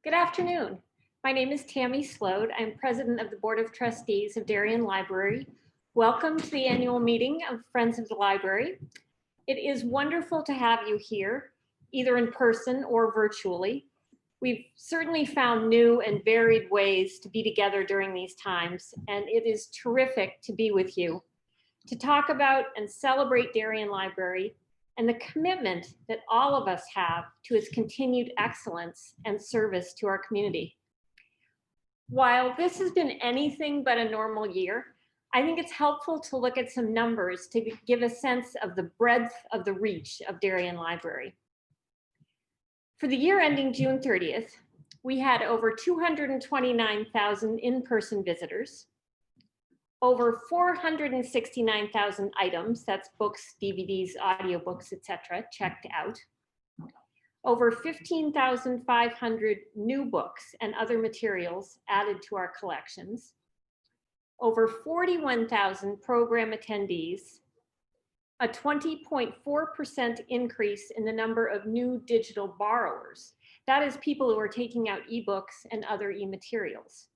Good afternoon. My name is Tammy Sload. I'm president of the Board of Trustees of Darien Library. Welcome to the annual meeting of Friends of the Library. It is wonderful to have you here, either in person or virtually. We've certainly found new and varied ways to be together during these times, and it is terrific to be with you to talk about and celebrate Darien Library and the commitment that all of us have to its continued excellence and service to our community. While this has been anything but a normal year, I think it's helpful to look at some numbers to give a sense of the breadth of the reach of Darien Library. For the year ending June 30th, we had over 229,000 in-person visitors, over 469,000 items, that's books, DVDs, audiobooks, etc., checked out. Over 15,500 new books and other materials added to our collections. Over 41,000 program attendees. A 20.4% increase in the number of new digital borrowers. That is people who are taking out ebooks and other e-materials.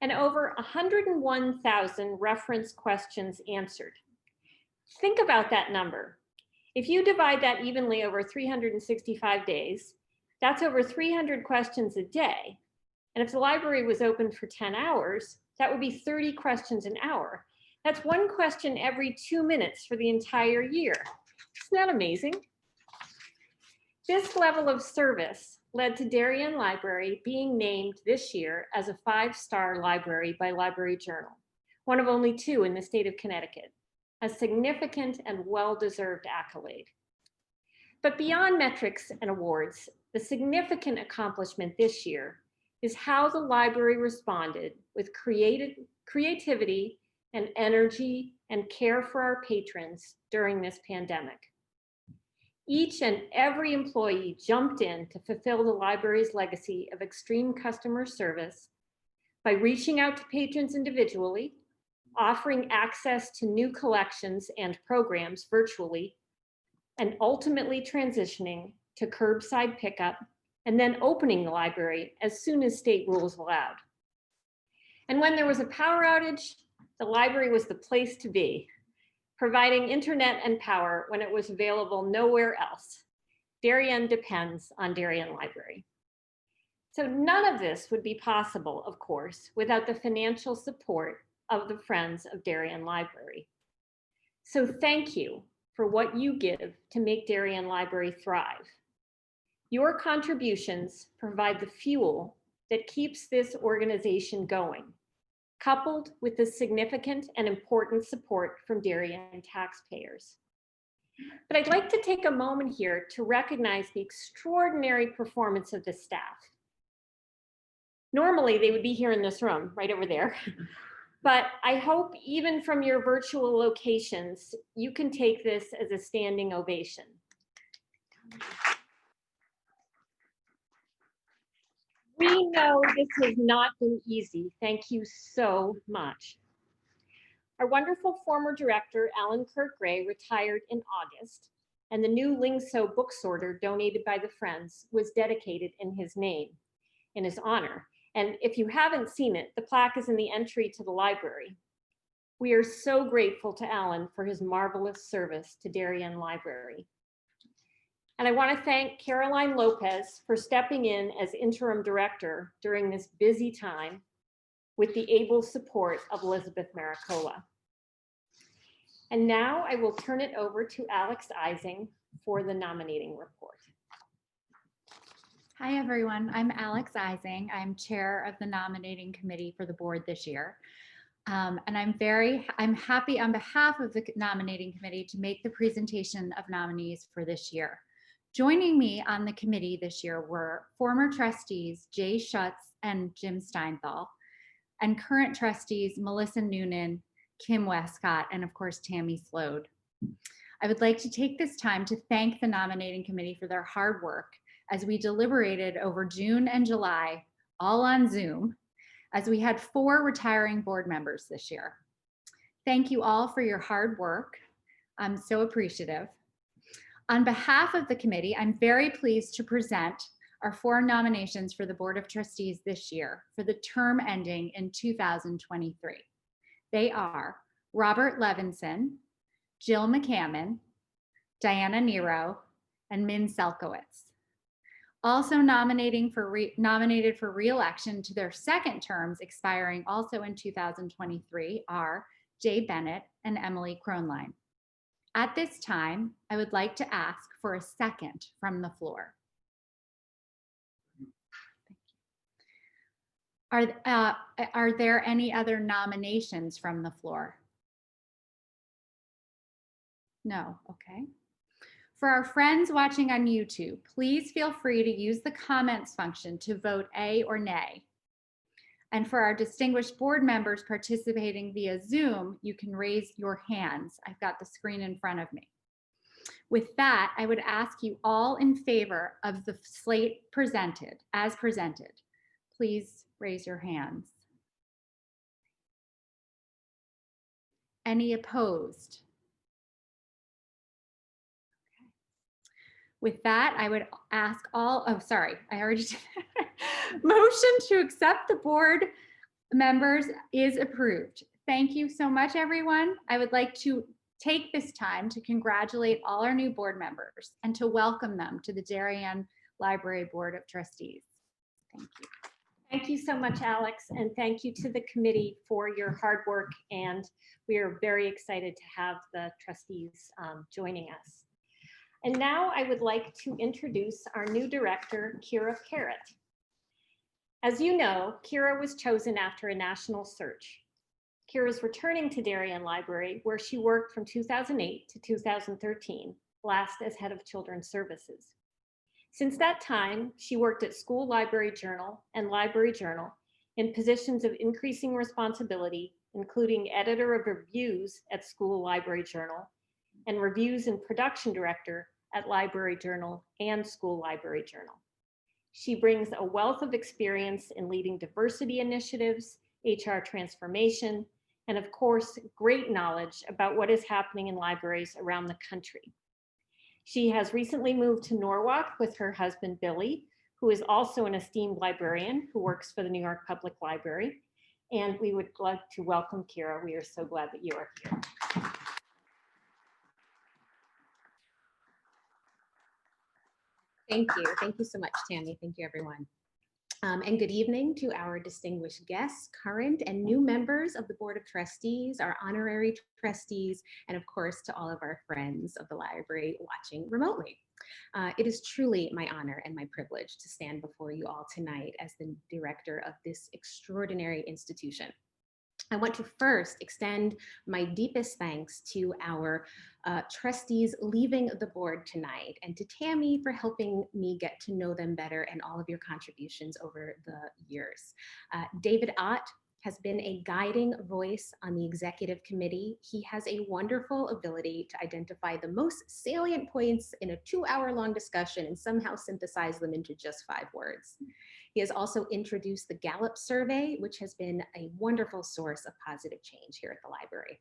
And over 101,000 reference questions answered. Think about that number. If you divide that evenly over 365 days, that's over 300 questions a day. And if the library was open for 10 hours, that would be 30 questions an hour. That's one question every 2 minutes for the entire year. Isn't that amazing? This level of service led to Darien Library being named this year as a 5-star library by Library Journal, one of only 2 in the state of Connecticut, a significant and well-deserved accolade. But beyond metrics and awards, the significant accomplishment this year is how the library responded with creativity and energy and care for our patrons during this pandemic. Each and every employee jumped in to fulfill the library's legacy of extreme customer service by reaching out to patrons individually, offering access to new collections and programs virtually, and ultimately transitioning to curbside pickup, and then opening the library as soon as state rules allowed. And when there was a power outage, the library was the place to be, providing internet and power when it was available nowhere else. Darien depends on Darien Library. So none of this would be possible, of course, without the financial support of the Friends of Darien Library. So thank you for what you give to make Darien Library thrive. Your contributions provide the fuel that keeps this organization going, coupled with the significant and important support from Darien taxpayers. But I'd like to take a moment here to recognize the extraordinary performance of the staff. Normally, they would be here in this room, right over there. But I hope even from your virtual locations, you can take this as a standing ovation. We know this has not been easy. Thank you so much. Our wonderful former director, Alan Kirk Gray, retired in August, and the new Lingso book sorter donated by the Friends was dedicated in his name, in his honor. And if you haven't seen it, the plaque is in the entry to the library. We are so grateful to Alan for his marvelous service to Darien Library. And I want to thank Caroline Lopez for stepping in as interim director during this busy time with the able support of Elizabeth Maricola. And now I will turn it over to Alex Eising for the nominating report. Hi, everyone. I'm Alex Eising. I'm chair of the nominating committee for the board this year. And I'm happy on behalf of the nominating committee to make the presentation of nominees for this year. Joining me on the committee this year were former trustees Jay Schutz and Jim Steinthal, and current trustees Melissa Noonan, Kim Westcott, and of course, Tammy Sload. I would like to take this time to thank the nominating committee for their hard work as we deliberated over June and July, all on Zoom, as we had 4 retiring board members this year. Thank you all for your hard work. I'm so appreciative. On behalf of the committee, I'm very pleased to present are 4 nominations for the Board of Trustees this year for the term ending in 2023. They are Robert Levinson, Jill McCammon, Diana Nero, and Min Selkowitz. Also nominated for re-election to their second terms expiring also in 2023 are Jay Bennett and Emily Kronlein. At this time, I would like to ask for a second from the floor. Are there any other nominations from the floor? No, okay. For our friends watching on YouTube, please feel free to use the comments function to vote A or nay. And for our distinguished board members participating via Zoom, you can raise your hands. I've got the screen in front of me. With that, I would ask you all in favor of the slate as presented. Please raise your hands. Any opposed? Okay. With that, I would ask all, oh, sorry, I already did. Motion to accept the board members is approved. Thank you so much, everyone. I would like to take this time to congratulate all our new board members and to welcome them to the Darien Library Board of Trustees. Thank you. Thank you so much, Alex, and thank you to the committee for your hard work. And we are very excited to have the trustees joining us. And now I would like to introduce our new director, Kiera Parrott. As you know, Kiera was chosen after a national search. Kiera is returning to Darien Library, where she worked from 2008 to 2013, last as head of Children's Services. Since that time, she worked at School Library Journal and Library Journal in positions of increasing responsibility, including editor of reviews at School Library Journal and reviews and production director at Library Journal and School Library Journal. She brings a wealth of experience in leading diversity initiatives, HR transformation, and of course, great knowledge about what is happening in libraries around the country. She has recently moved to Norwalk with her husband, Billy, who is also an esteemed librarian who works for the New York Public Library. And we would like to welcome Kiera. We are so glad that you are here. Thank you. Thank you so much, Tammy. Thank you, everyone. And good evening to our distinguished guests, current and new members of the Board of Trustees, our honorary trustees, and of course, to all of our friends of the library watching remotely. It is truly my honor and my privilege to stand before you all tonight as the director of this extraordinary institution. I want to first extend my deepest thanks to our trustees leaving the board tonight, and to Tammy for helping me get to know them better and all of your contributions over the years. David Ott has been a guiding voice on the executive committee. He has a wonderful ability to identify the most salient points in a 2-hour-long discussion and somehow synthesize them into just 5 words. He has also introduced the Gallup survey, which has been a wonderful source of positive change here at the library.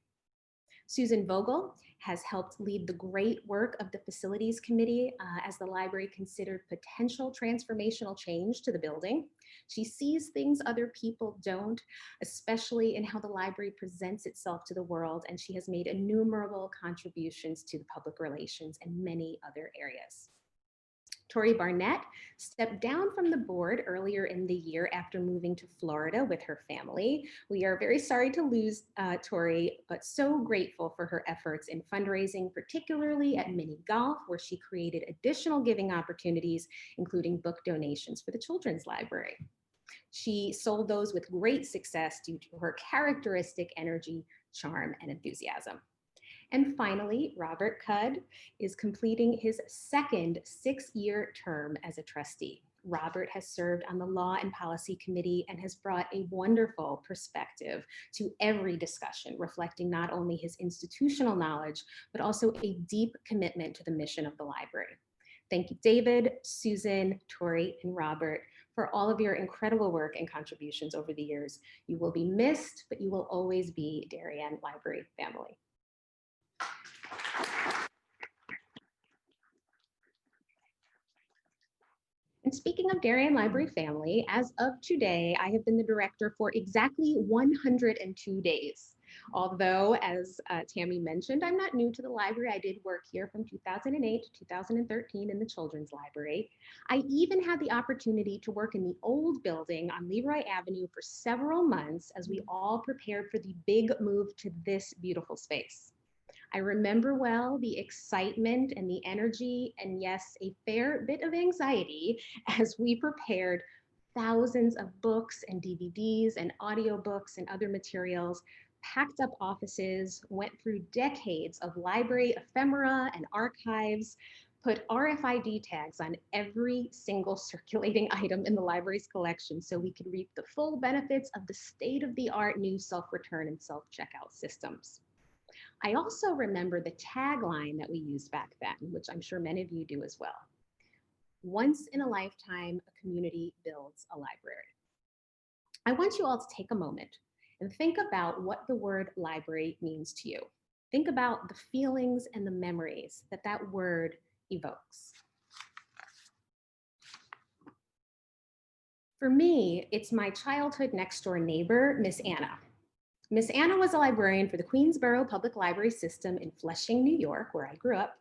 Susan Vogel has helped lead the great work of the facilities committee as the library considered potential transformational change to the building. She sees things other people don't, especially in how the library presents itself to the world, and she has made innumerable contributions to the public relations and many other areas. Tori Barnett stepped down from the board earlier in the year after moving to Florida with her family. We are very sorry to lose Tori, but so grateful for her efforts in fundraising, particularly at Mini Golf, where she created additional giving opportunities, including book donations for the Children's Library. She sold those with great success due to her characteristic energy, charm, and enthusiasm. And finally, Robert Cudd is completing his second 6-year term as a trustee. Robert has served on the Law and Policy Committee and has brought a wonderful perspective to every discussion, reflecting not only his institutional knowledge, but also a deep commitment to the mission of the library. Thank you, David, Susan, Tori, and Robert, for all of your incredible work and contributions over the years. You will be missed, but you will always be Darien Library family. And speaking of Darien Library family, as of today, I have been the director for exactly 102 days. Although, as Tammy mentioned, I'm not new to the library. I did work here from 2008 to 2013 in the Children's Library. I even had the opportunity to work in the old building on Leroy Avenue for several months as we all prepared for the big move to this beautiful space. I remember well the excitement and the energy, and yes, a fair bit of anxiety as we prepared thousands of books and DVDs and audiobooks and other materials, packed up offices, went through decades of library ephemera and archives, put RFID tags on every single circulating item in the library's collection so we could reap the full benefits of the state-of-the-art new self-return and self-checkout systems. I also remember the tagline that we used back then, which I'm sure many of you do as well. Once in a lifetime, a community builds a library. I want you all to take a moment and think about what the word library means to you. Think about the feelings and the memories that that word evokes. For me, it's my childhood next door neighbor, Miss Anna. Miss Anna was a librarian for the Queensborough Public Library System in Flushing, New York, where I grew up.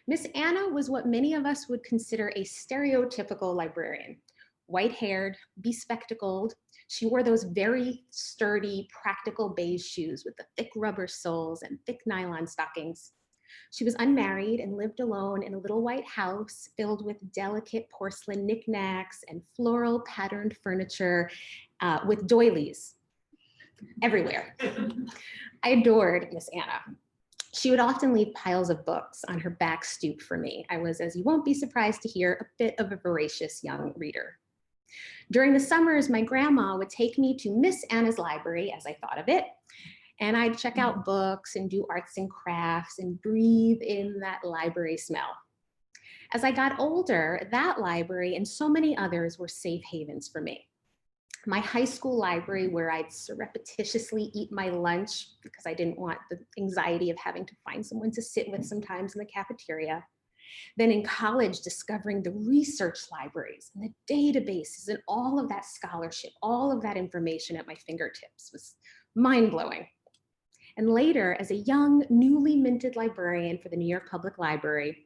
Miss Anna was what many of us would consider a stereotypical librarian. White-haired, bespectacled. She wore those very sturdy, practical beige shoes with the thick rubber soles and thick nylon stockings. She was unmarried and lived alone in a little white house filled with delicate porcelain knickknacks and floral patterned furniture with doilies everywhere. I adored Miss Anna. She would often leave piles of books on her back stoop for me. I was, as you won't be surprised to hear, a bit of a voracious young reader. During the summers, my grandma would take me to Miss Anna's library, as I thought of it, and I'd check out books and do arts and crafts and breathe in that library smell. As I got older, that library and so many others were safe havens for me. My high school library, where I'd surreptitiously eat my lunch because I didn't want the anxiety of having to find someone to sit with sometimes in the cafeteria. Then in college, discovering the research libraries and the databases and all of that scholarship, all of that information at my fingertips was mind-blowing. And later, as a young, newly minted librarian for the New York Public Library,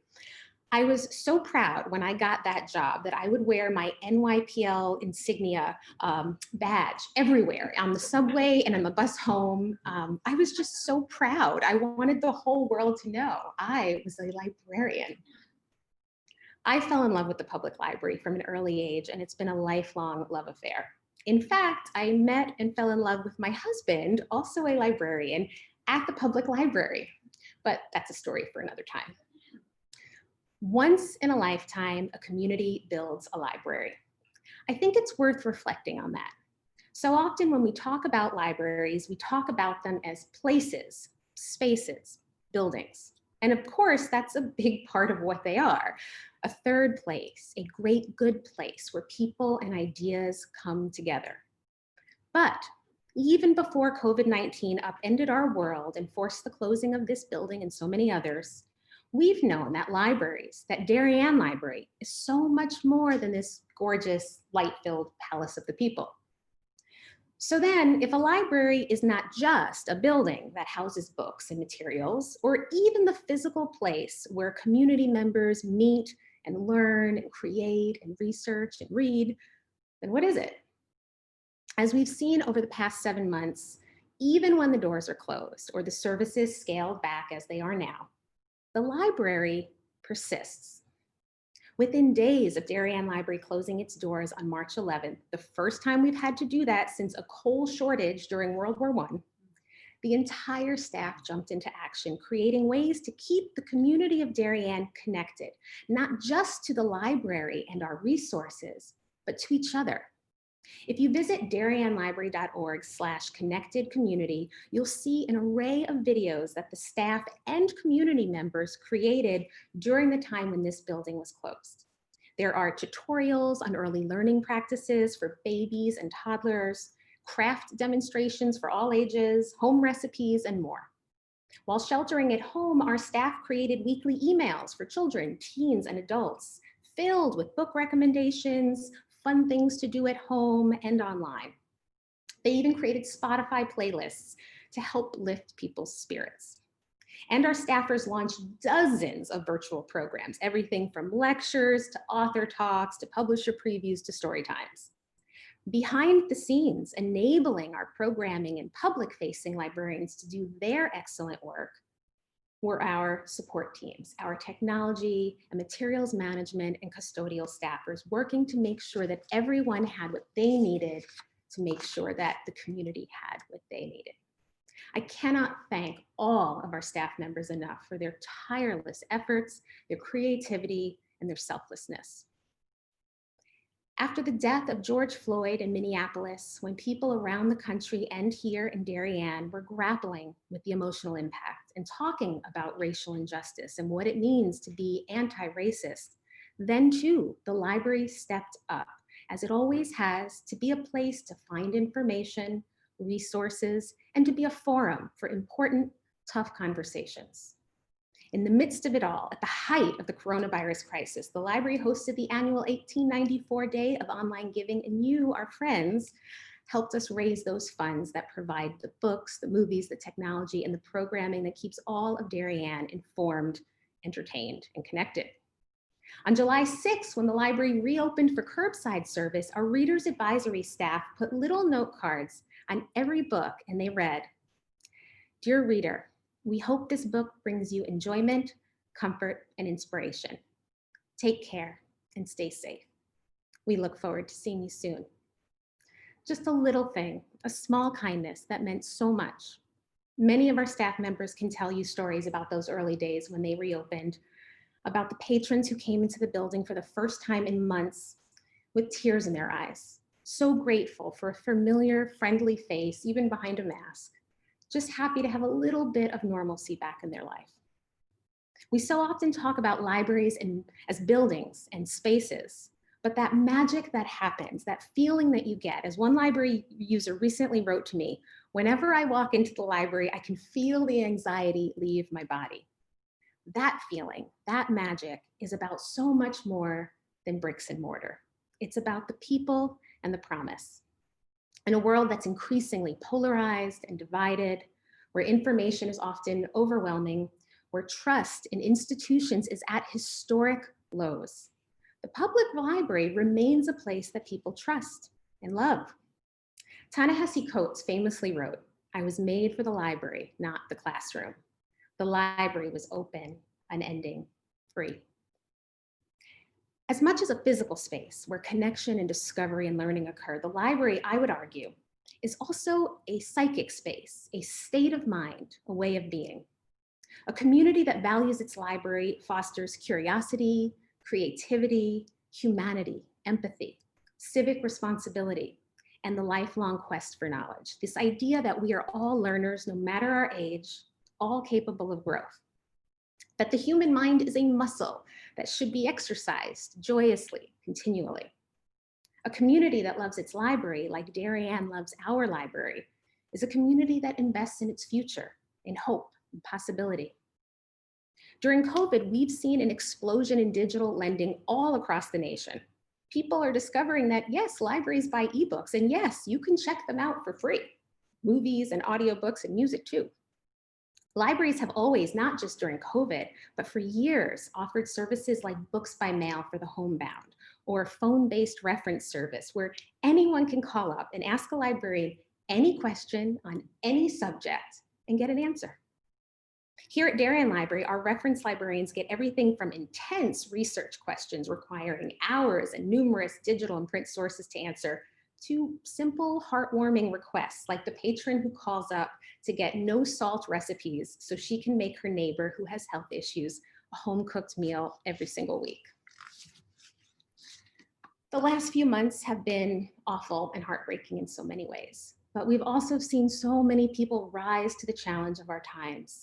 I was so proud when I got that job that I would wear my NYPL insignia badge everywhere, on the subway and on the bus home. I was just so proud. I wanted the whole world to know I was a librarian. I fell in love with the public library from an early age, and it's been a lifelong love affair. In fact, I met and fell in love with my husband, also a librarian, at the public library. But that's a story for another time. Once in a lifetime, a community builds a library. I think it's worth reflecting on that. So often when we talk about libraries, we talk about them as places, spaces, buildings. And of course, that's a big part of what they are. A third place, a great good place where people and ideas come together. But even before COVID-19 upended our world and forced the closing of this building and so many others, we've known that libraries, that Darien Library is so much more than this gorgeous, light-filled palace of the people. So then, if a library is not just a building that houses books and materials, or even the physical place where community members meet and learn and create and research and read, then what is it? As we've seen over the past 7 months, even when the doors are closed or the services scaled back as they are now, the library persists. Within days of Darien Library closing its doors on March 11th, the first time we've had to do that since a coal shortage during World War I, the entire staff jumped into action, creating ways to keep the community of Darien connected, not just to the library and our resources, but to each other. If you visit darienlibrary.org/connected-community, you'll see an array of videos that the staff and community members created during the time when this building was closed. There are tutorials on early learning practices for babies and toddlers, craft demonstrations for all ages, home recipes, and more. While sheltering at home, our staff created weekly emails for children, teens, and adults, filled with book recommendations, fun things to do at home and online. They even created Spotify playlists to help lift people's spirits. And our staffers launched dozens of virtual programs, everything from lectures to author talks to publisher previews to story times. Behind the scenes, enabling our programming and public-facing librarians to do their excellent work were our support teams, our technology and materials management and custodial staffers working to make sure that everyone had what they needed to make sure that the community had what they needed. I cannot thank all of our staff members enough for their tireless efforts, their creativity, and their selflessness. After the death of George Floyd in Minneapolis, when people around the country and here in Darien were grappling with the emotional impact and talking about racial injustice and what it means to be anti-racist, then too, the library stepped up, as it always has, to be a place to find information, resources, and to be a forum for important, tough conversations. In the midst of it all, at the height of the coronavirus crisis, the library hosted the annual 1894 Day of Online Giving, and you, our friends, helped us raise those funds that provide the books, the movies, the technology, and the programming that keeps all of Darien informed, entertained, and connected. On July 6th, when the library reopened for curbside service, our Reader's Advisory staff put little note cards on every book, and they read, "Dear reader, we hope this book brings you enjoyment, comfort, and inspiration. Take care and stay safe. We look forward to seeing you soon." Just a little thing, a small kindness that meant so much. Many of our staff members can tell you stories about those early days when they reopened, about the patrons who came into the building for the first time in months with tears in their eyes, so grateful for a familiar, friendly face, even behind a mask. Just happy to have a little bit of normalcy back in their life. We so often talk about libraries as buildings and spaces, but that magic that happens, that feeling that you get, as one library user recently wrote to me, "Whenever I walk into the library, I can feel the anxiety leave my body." That feeling, that magic is about so much more than bricks and mortar. It's about the people and the promise. In a world that's increasingly polarized and divided, where information is often overwhelming, where trust in institutions is at historic lows, the public library remains a place that people trust and love. Ta-Nehisi Coates famously wrote, "I was made for the library, not the classroom. The library was open, unending, free." As much as a physical space where connection and discovery and learning occur, the library, I would argue, is also a psychic space, a state of mind, a way of being. A community that values its library fosters curiosity, creativity, humanity, empathy, civic responsibility, and the lifelong quest for knowledge. This idea that we are all learners, no matter our age, all capable of growth. That the human mind is a muscle that should be exercised joyously, continually. A community that loves its library, like Darien loves our library, is a community that invests in its future, in hope and possibility. During COVID, we've seen an explosion in digital lending all across the nation. People are discovering that, yes, libraries buy ebooks, and yes, you can check them out for free. Movies and audiobooks and music too. Libraries have always, not just during COVID, but for years, offered services like books by mail for the homebound, or phone-based reference service where anyone can call up and ask a librarian any question on any subject and get an answer. Here at Darien Library, our reference librarians get everything from intense research questions requiring hours and numerous digital and print sources to answer, to simple, heartwarming requests like the patron who calls up to get no salt recipes so she can make her neighbor who has health issues a home-cooked meal every single week. The last few months have been awful and heartbreaking in so many ways, but we've also seen so many people rise to the challenge of our times,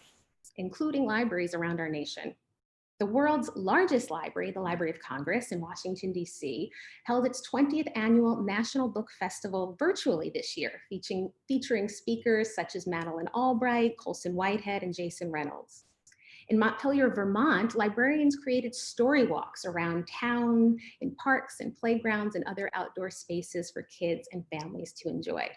including libraries around our nation. The world's largest library, the Library of Congress in Washington, D.C., held its 20th annual National Book Festival virtually this year, featuring speakers such as Madeleine Albright, Colson Whitehead, and Jason Reynolds. In Montpelier, Vermont, librarians created story walks around town, in parks and playgrounds and other outdoor spaces for kids and families to enjoy.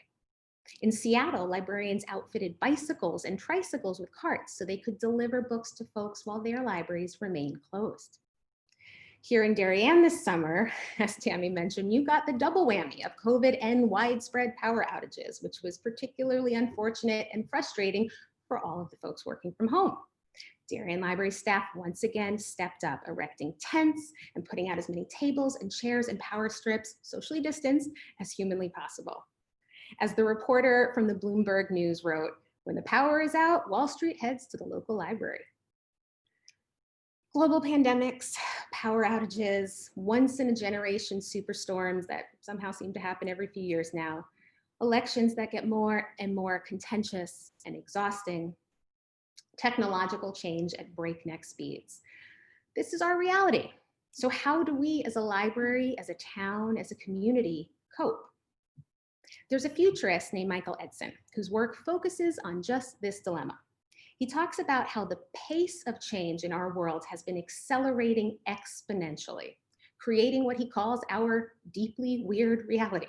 In Seattle, librarians outfitted bicycles and tricycles with carts so they could deliver books to folks while their libraries remained closed. Here in Darien this summer, as Tammy mentioned, you got the double whammy of COVID and widespread power outages, which was particularly unfortunate and frustrating for all of the folks working from home. Darien Library staff once again stepped up, erecting tents and putting out as many tables and chairs and power strips, socially distanced, as humanly possible. As the reporter from the Bloomberg News wrote, when the power is out, Wall Street heads to the local library. Global pandemics, power outages, once in a generation superstorms that somehow seem to happen every few years now, elections that get more and more contentious and exhausting, technological change at breakneck speeds. This is our reality. So how do we as a library, as a town, as a community cope? There's a futurist named Michael Edson whose work focuses on just this dilemma. He talks about how the pace of change in our world has been accelerating exponentially, creating what he calls our deeply weird reality.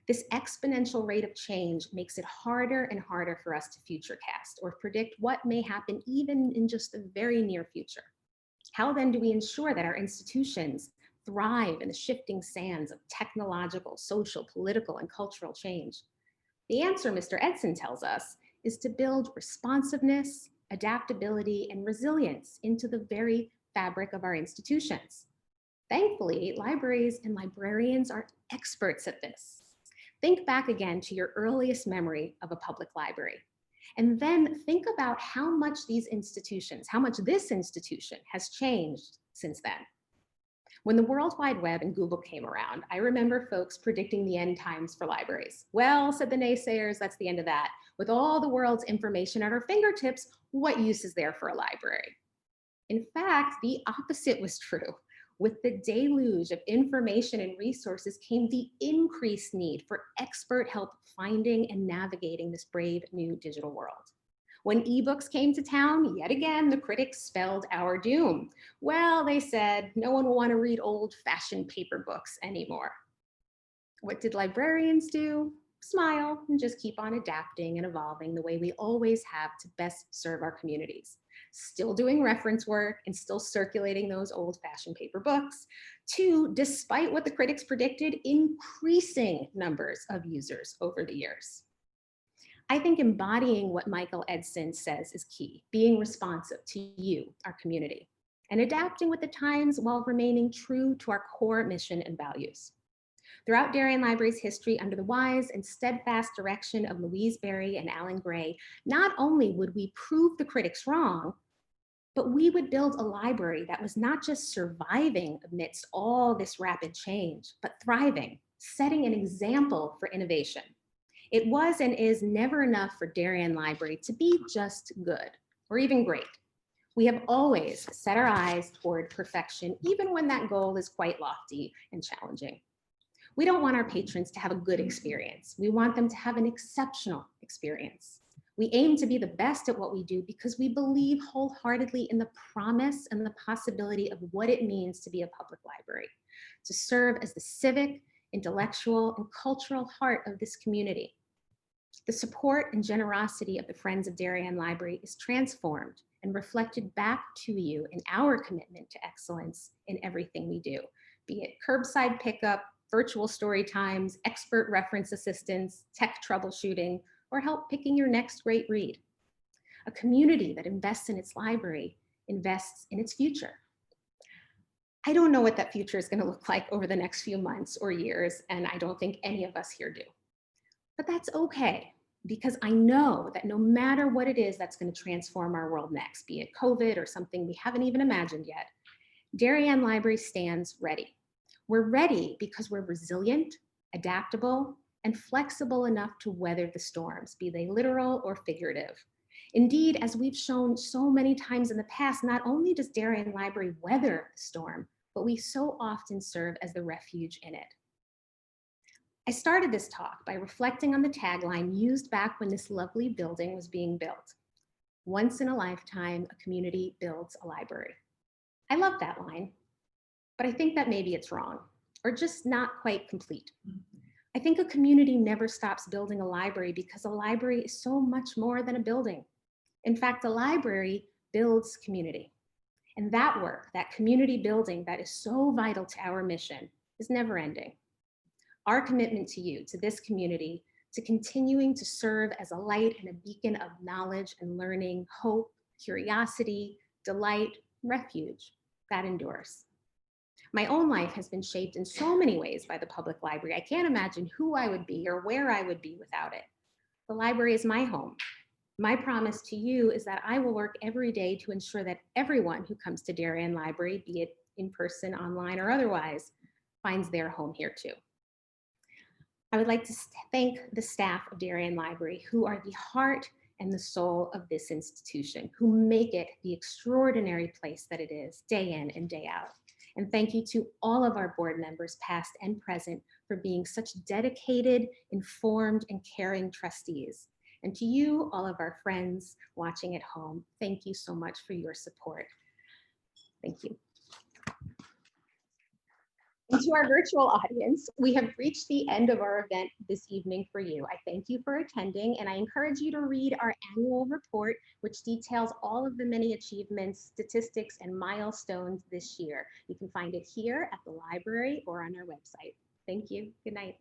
This exponential rate of change makes it harder and harder for us to futurecast or predict what may happen even in just the very near future. How then do we ensure that our institutions thrive in the shifting sands of technological, social, political, and cultural change? The answer, Mr. Edson tells us, is to build responsiveness, adaptability, and resilience into the very fabric of our institutions. Thankfully, libraries and librarians are experts at this. Think back again to your earliest memory of a public library, and then think about how much these institutions, how much this institution has changed since then. When the World Wide Web and Google came around, I remember folks predicting the end times for libraries. Well, said the naysayers, that's the end of that. With all the world's information at our fingertips, what use is there for a library? In fact, the opposite was true. With the deluge of information and resources came the increased need for expert help finding and navigating this brave new digital world. When ebooks came to town, yet again, the critics spelled our doom. Well, they said, no one will want to read old-fashioned paper books anymore. What did librarians do? Smile and just keep on adapting and evolving the way we always have to best serve our communities. Still doing reference work and still circulating those old-fashioned paper books. Two, despite what the critics predicted, increasing numbers of users over the years. I think embodying what Michael Edson says is key, being responsive to you, our community, and adapting with the times while remaining true to our core mission and values. Throughout Darien Library's history, under the wise and steadfast direction of Louise Berry and Alan Gray, not only would we prove the critics wrong, but we would build a library that was not just surviving amidst all this rapid change, but thriving, setting an example for innovation. It was and is never enough for Darien Library to be just good or even great. We have always set our eyes toward perfection, even when that goal is quite lofty and challenging. We don't want our patrons to have a good experience. We want them to have an exceptional experience. We aim to be the best at what we do because we believe wholeheartedly in the promise and the possibility of what it means to be a public library, to serve as the civic, intellectual, and cultural heart of this community. The support and generosity of the Friends of Darien Library is transformed and reflected back to you in our commitment to excellence in everything we do, be it curbside pickup, virtual story times, expert reference assistance, tech troubleshooting, or help picking your next great read. A community that invests in its library invests in its future. I don't know what that future is going to look like over the next few months or years, and I don't think any of us here do. But that's okay, because I know that no matter what it is that's going to transform our world next, be it COVID or something we haven't even imagined yet, Darien Library stands ready. We're ready because we're resilient, adaptable, and flexible enough to weather the storms, be they literal or figurative. Indeed, as we've shown so many times in the past, not only does Darien Library weather the storm, but we so often serve as the refuge in it. I started this talk by reflecting on the tagline used back when this lovely building was being built. Once in a lifetime, a community builds a library. I love that line, but I think that maybe it's wrong or just not quite complete. I think a community never stops building a library because a library is so much more than a building. In fact, a library builds community. And that work, that community building that is so vital to our mission, is never ending. Our commitment to you, to this community, to continuing to serve as a light and a beacon of knowledge and learning, hope, curiosity, delight, refuge, that endures. My own life has been shaped in so many ways by the public library. I can't imagine who I would be or where I would be without it. The library is my home. My promise to you is that I will work every day to ensure that everyone who comes to Darien Library, be it in person, online, or otherwise, finds their home here too. I would like to thank the staff of Darien Library, who are the heart and the soul of this institution, who make it the extraordinary place that it is day in and day out. And thank you to all of our board members, past and present, for being such dedicated, informed, and caring trustees. And to you, all of our friends watching at home, thank you so much for your support. Thank you. And to our virtual audience, we have reached the end of our event this evening for you. I thank you for attending, and I encourage you to read our annual report, which details all of the many achievements, statistics, and milestones this year. You can find it here at the library or on our website. Thank you. Good night.